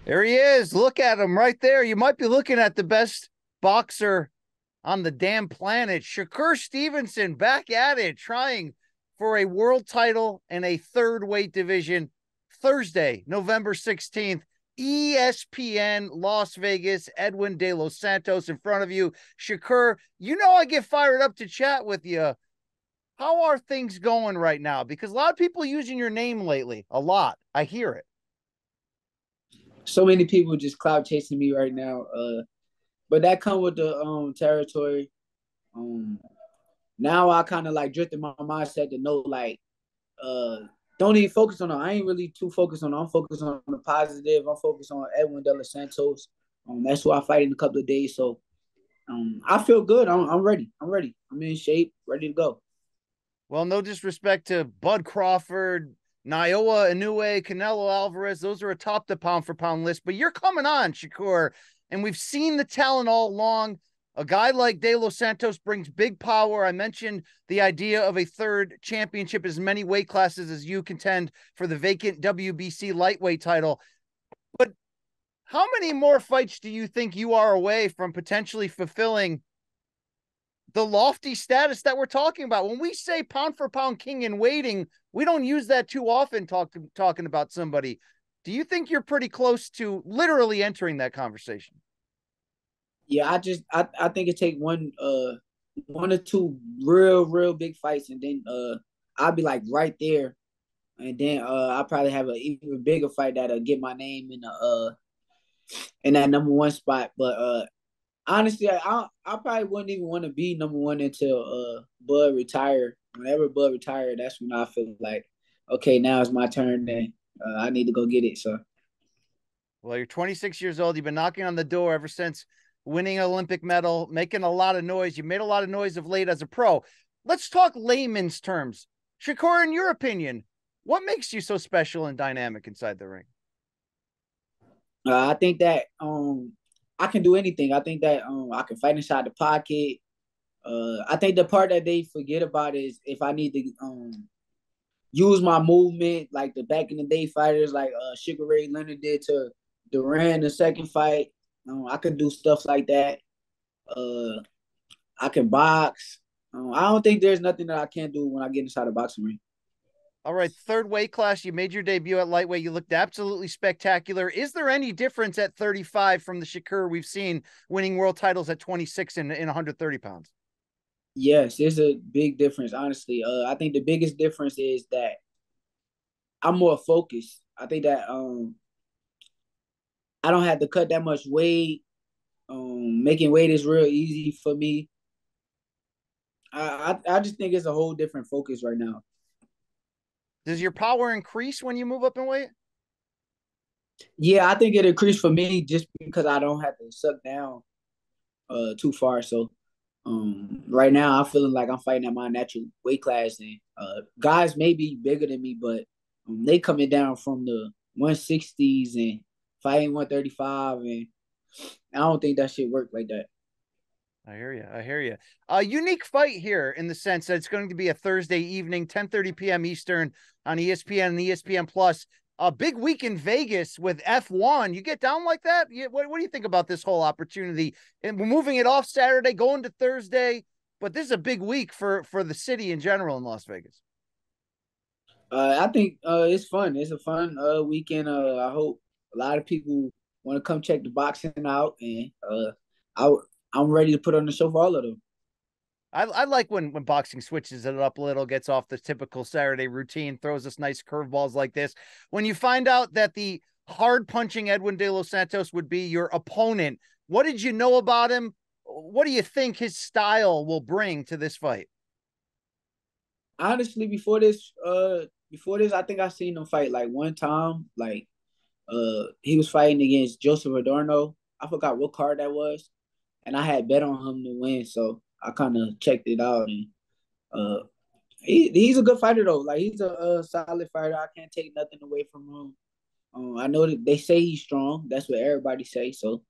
There he is. Look at him right there. You might be looking at the best boxer on the damn planet. Shakur Stevenson back at it, trying for a world title and a third weight division. Thursday, November 16th, ESPN Las Vegas, Edwin De Los Santos in front of you. Shakur, you know I get fired up to chat with you. How are things going right now? Because a lot of people using your name lately. A lot. I hear it. So many people just cloud chasing me right now. But that come with the territory. Um, Now I kind of like drifted my mindset to know like uh don't even focus on it. I ain't really too focused on it. I'm focused on the positive. I'm focused on Edwin De Los Santos. That's who I fight in a couple of days. So I feel good. I'm ready. I'm ready. I'm in shape, ready to go. Well, no disrespect to Bud Crawford, Naoya Inoue, Canelo Alvarez. Those are a top to pound for pound list, but you're coming on, Shakur. And we've seen the talent all along. A guy like De Los Santos brings big power. I mentioned the idea of a third championship, as many weight classes as you contend for the vacant WBC lightweight title. But how many more fights do you think you are away from potentially fulfilling the lofty status that we're talking about? When we say pound for pound king in waiting, we don't use that too often talking about somebody. Do you think you're pretty close to literally entering that conversation? Yeah, I think it take one or two real big fights and then I'll be like right there and then I'll probably have an even bigger fight that'll get my name in that number one spot. But honestly, I probably wouldn't even want to be number one until Bud retire. Whenever Bud retire, that's when I feel like, okay, now it's my turn. Then I need to go get it. So Well, you're 26 years old. You've been knocking on the door ever since winning an Olympic medal, making a lot of noise. You made a lot of noise of late as a pro. Let's talk layman's terms. Shakur, in your opinion, what makes you so special and dynamic inside the ring? I think that I can do anything. I think that I can fight inside the pocket. I think the part that they forget about is if I need to use my movement, like the back in the day fighters, like Sugar Ray Leonard did to Duran the second fight. I could do stuff like that. Uh, I can box. I don't think there's nothing that I can't do when I get inside a boxing ring. All right, third weight class. You made your debut at lightweight. You looked absolutely spectacular. Is there any difference at 35 from the Shakur we've seen winning world titles at 26 in 130 pounds? Yes, there's a big difference, honestly. I think the biggest difference is that I'm more focused. I think that I don't have to cut that much weight. Making weight is real easy for me. I just think it's a whole different focus right now. Does your power increase when you move up in weight? Yeah, I think it increased for me just because I don't have to suck down too far. So right now I'm feeling like I'm fighting at my natural weight class, and guys may be bigger than me, but they coming down from the 160s and fighting 135, and I don't think that shit work like that. I hear you. I hear you. A unique fight here in the sense that it's going to be a Thursday evening, 10:30 p.m. Eastern on ESPN and ESPN Plus. A big week in Vegas with F1. You get down like that? What do you think about this whole opportunity? And we're moving it off Saturday, going to Thursday, but this is a big week for the city in general in Las Vegas. I think it's fun. It's a fun weekend. I hope a lot of people want to come check the boxing out, and I I'm ready to put on the show for all of them. I like when boxing switches it up a little, gets off the typical Saturday routine, throws us nice curveballs like this. When you find out that the hard punching Edwin De Los Santos would be your opponent, what did you know about him? What do you think his style will bring to this fight? Honestly, before this, I think I seen him fight like one time. Like he was fighting against Joseph Adorno. I forgot what card that was, and I had bet on him to win, so I kind of checked it out. And uh, he's a good fighter though. Like he's a solid fighter. I can't take nothing away from him. I know that they say he's strong. That's what everybody say. So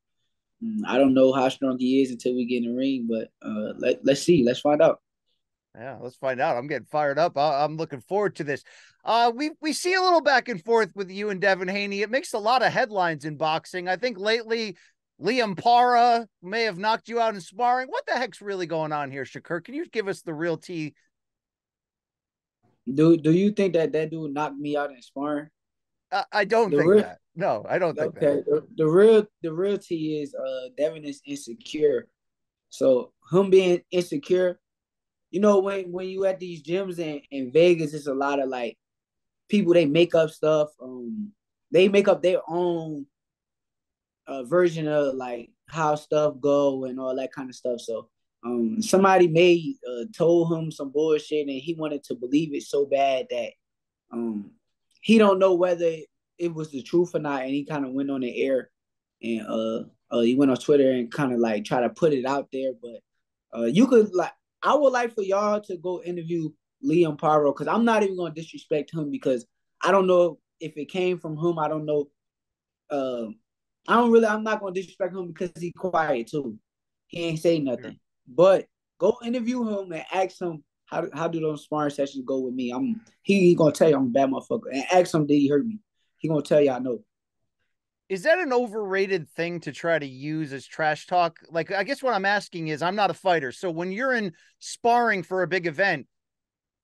I don't know how strong he is until we get in the ring, but let's see. Let's find out. Yeah, let's find out. I'm getting fired up. I'm looking forward to this. We see a little back and forth with you and Devin Haney. It makes a lot of headlines in boxing. I think lately Liam Paro may have knocked you out in sparring. What the heck's really going on here, Shakur? Can you give us the real tea? Do you think that dude knocked me out in sparring? I don't The think real that. No, I don't think that. Okay. The real tea is Devin is insecure. So him being insecure, you know, when you at these gyms in Vegas, it's a lot of like people, they make up stuff. They make up their own version of like how stuff go and all that kind of stuff. So somebody may told him some bullshit and he wanted to believe it so bad that um he don't know whether it was the truth or not, and he kind of went on the air and he went on Twitter and kind of like try to put it out there. But you could like, I would like for y'all to go interview Liam Paro, because I'm not even gonna disrespect him because I don't know if it came from him. I don't know. Uh, I'm not gonna disrespect him because he's quiet too. He ain't say Sure. nothing. But go interview him and ask him how do those sparring sessions go with me. He gonna tell you I'm a bad motherfucker. And ask him, did he hurt me? He gonna tell you I know. Is that an overrated thing to try to use as trash talk? Like, I guess what I'm asking is, I'm not a fighter. So when you're in sparring for a big event,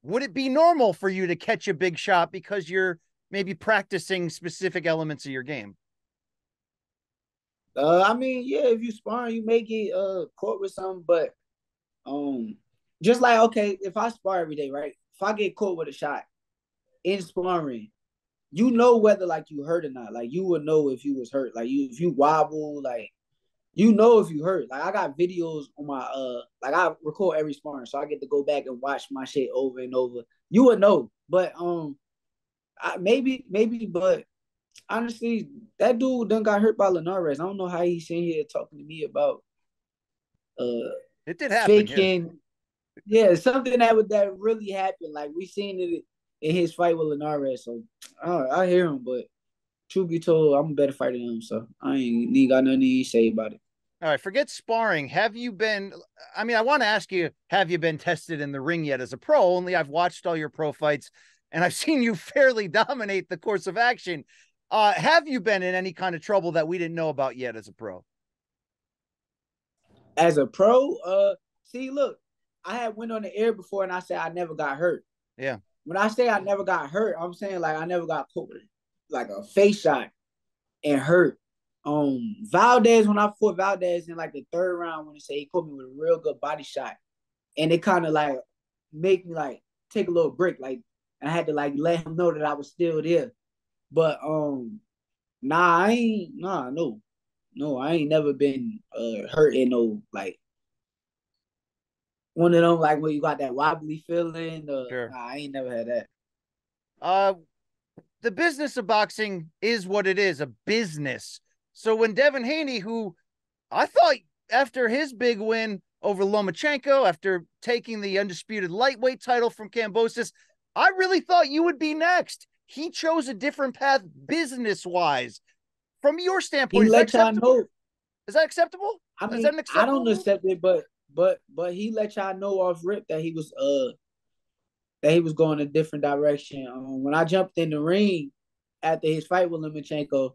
would it be normal for you to catch a big shot because you're maybe practicing specific elements of your game? I mean, yeah, if you sparring, you may get caught with something, but um, just like, okay, if I spar every day, right? If I get caught with a shot in sparring, you know whether like you hurt or not. Like you would know if you was hurt. Like you, if you wobble, like you know if you hurt. Like I got videos on my like I record every sparring, so I get to go back and watch my shit over and over. You would know, but maybe, but honestly, that dude done got hurt by Linares. I don't know how he's sitting here talking to me about uh It did happen, yeah. faking. Yeah, something that really happened. Like we seen it in his fight with Linares. So I hear him, but truth be told, I'm a better fighter than him. So I ain't got nothing to say about it. All right, forget sparring. Have you been, I mean, I want to ask you, have you been tested in the ring yet as a pro? Only I've watched all your pro fights and I've seen you fairly dominate the course of action. Have you been in any kind of trouble that we didn't know about yet as a pro? As a pro, see, look, I had went on the air before and I said I never got hurt. Yeah. When I say I never got hurt, I'm saying like I never got put with like a face shot and hurt. Valdez, when I fought Valdez in like the third round, when he said he put me with a real good body shot, and it kind of like make me like take a little break, like I had to like let him know that I was still there. But nah, I ain't nah, no, I ain't never been hurt in no like one of them like when you got that wobbly feeling. Sure. Nah, I ain't never had that. Uh, the business of boxing is what it is, a business. So when Devin Haney, who I thought after his big win over Lomachenko, after taking the undisputed lightweight title from Kambosos, I really thought you would be next. He chose a different path business wise. From your He standpoint, is that let y'all acceptable? know. Is that acceptable? I Is mean, that an I acceptable don't move? accept it, but he let y'all know off rip that he was going a different direction. When I jumped in the ring after his fight with Lomachenko,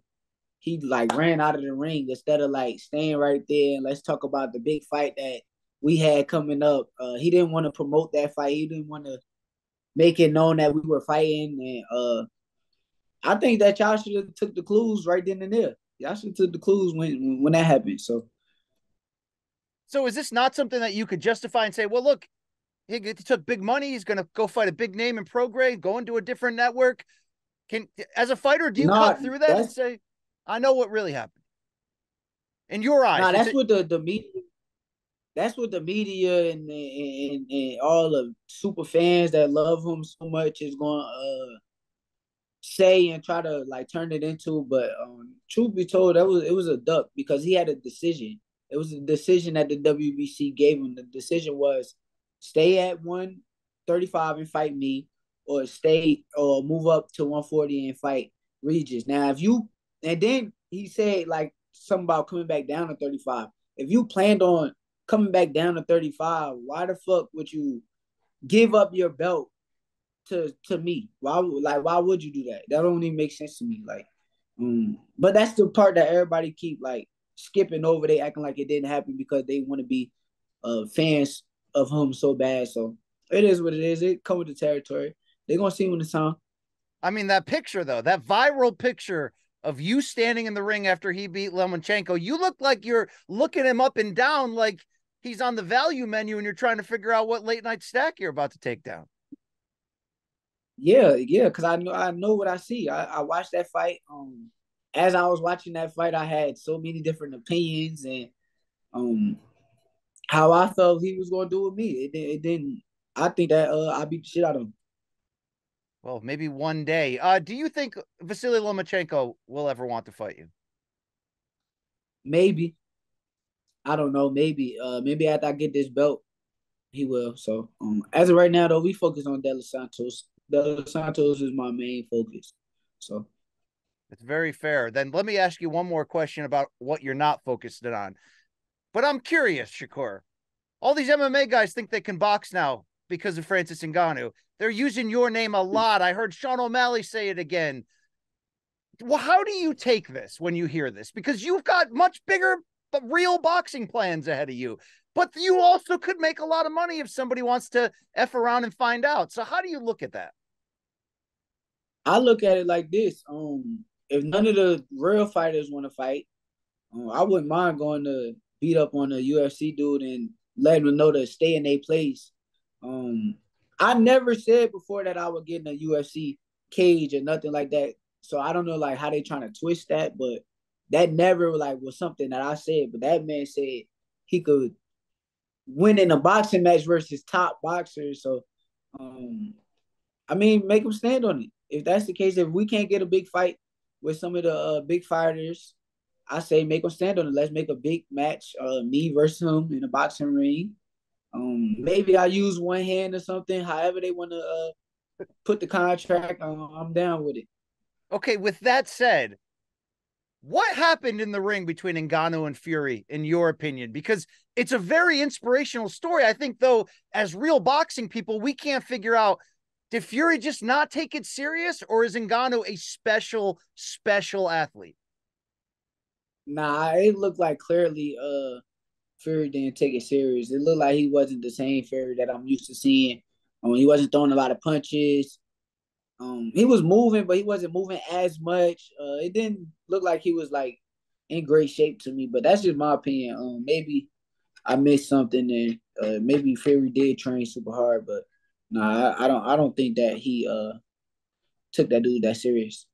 he like ran out of the ring instead of like staying right there and let's talk about the big fight that we had coming up. He didn't want to promote that fight. He didn't want to make it known that we were fighting. And I think that y'all should have took the clues right then and there. Y'all should have took the clues when that happened. So So is this not something that you could justify and say, well, look, he took big money. He's going to go fight a big name in pro grade, go into a different network. Can, as a fighter, do you cut no, through that and that's say, I know what really happened in your eyes? nah, It's that's a, what the media. That's what the media and all the super fans that love him so much is going to say and try to like turn it into. But truth be told, it was a duck because he had a decision. It was a decision that the WBC gave him. The decision was stay at 135 and fight me, or stay or move up to 140 and fight Regis. Now, if you and then he said like something about coming back down to 35. If you planned on coming back down to 35, why the fuck would you give up your belt to me. Why would you do that? That don't even make sense to me. Like, but that's the part that everybody keep like skipping over. They acting like it didn't happen because they want to be fans of him so bad. So it is what it is. It come with the territory. They're gonna see when it's time. I mean, that picture though, that viral picture of you standing in the ring after he beat Lomachenko, you look like you're looking him up and down like he's on the value menu and you're trying to figure out what late night stack you're about to take down. Yeah, because I know what I see. I watched that fight. As I was watching that fight, I had so many different opinions and um how I felt he was gonna do with me. It didn't. I think that I beat the shit out of him. Well, maybe one day. Do you think Vasily Lomachenko will ever want to fight you? Maybe. I don't know. Maybe after I get this belt, he will. So as of right now though, we focus on De Los Santos. De Los Santos is my main focus. So It's very fair. Then let me ask you one more question about what you're not focused on. But I'm curious, Shakur. All these MMA guys think they can box now because of Francis Ngannou. They're using your name a lot. I heard Sean O'Malley say it again. Well, how do you take this when you hear this? Because you've got much bigger, but real boxing plans ahead of you. But you also could make a lot of money if somebody wants to F around and find out. So how do you look at that? I look at it like this. If none of the real fighters want to fight, I wouldn't mind going to beat up on a UFC dude and letting them know to stay in their place. Um, I never said before that I would get in a UFC cage or nothing like that. So I don't know like how they trying to twist that, but that never like was something that I said. But that man said he could win in a boxing match versus top boxers. So um, I mean, make him stand on it. If that's the case, if we can't get a big fight with some of the big fighters, I say make them stand on it. Let's make a big match, me versus him in a boxing ring. Maybe I use one hand or something. However they want to put the contract, I'm down with it. Okay, with that said, what happened in the ring between Ngannou and Fury, in your opinion? Because it's a very inspirational story. I think, though, as real boxing people, we can't figure out, did Fury just not take it serious, or is Ngannou a special athlete? Nah, it looked like clearly Fury didn't take it serious. It looked like he wasn't the same Fury that I'm used to seeing. He wasn't throwing a lot of punches. He was moving, but he wasn't moving as much. It didn't look like he was like in great shape to me, but that's just my opinion. Maybe I missed something, and maybe Fury did train super hard, but nah, I don't think that he took that dude that serious.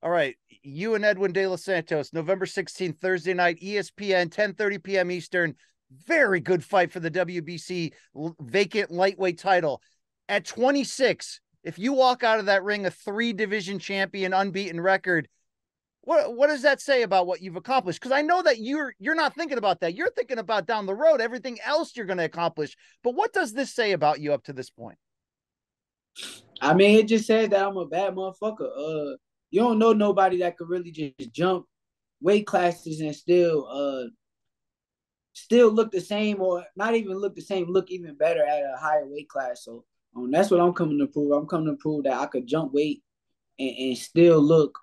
All right, you and Edwin De Los Santos, November 16th, Thursday night, ESPN, 10:30 p.m. Eastern. Very good fight for the WBC vacant lightweight title. At 26, if you walk out of that ring a 3-division champion, unbeaten record, what does that say about what you've accomplished? Because I know that you're not thinking about that. You're thinking about down the road, everything else you're going to accomplish. But what does this say about you up to this point? I mean, it just says that I'm a bad motherfucker. You don't know nobody that could really just jump weight classes and still look the same, or not even look the same, look even better at a higher weight class. So that's what I'm coming to prove. I'm coming to prove that I could jump weight and still look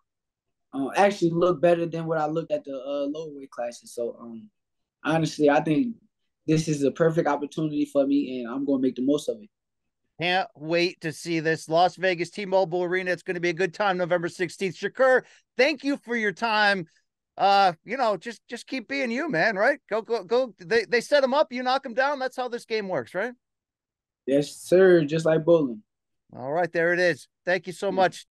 actually look better than what I looked at the lower weight classes. So honestly, I think this is a perfect opportunity for me, and I'm going to make the most of it. Can't wait to see this. Las Vegas T-Mobile Arena. It's going to be a good time, November 16th. Shakur, thank you for your time. Just keep being you, man, right? Go. They set them up, you knock them down. That's how this game works, right? Yes, sir. Just like bowling. All right, there it is. Thank you so much.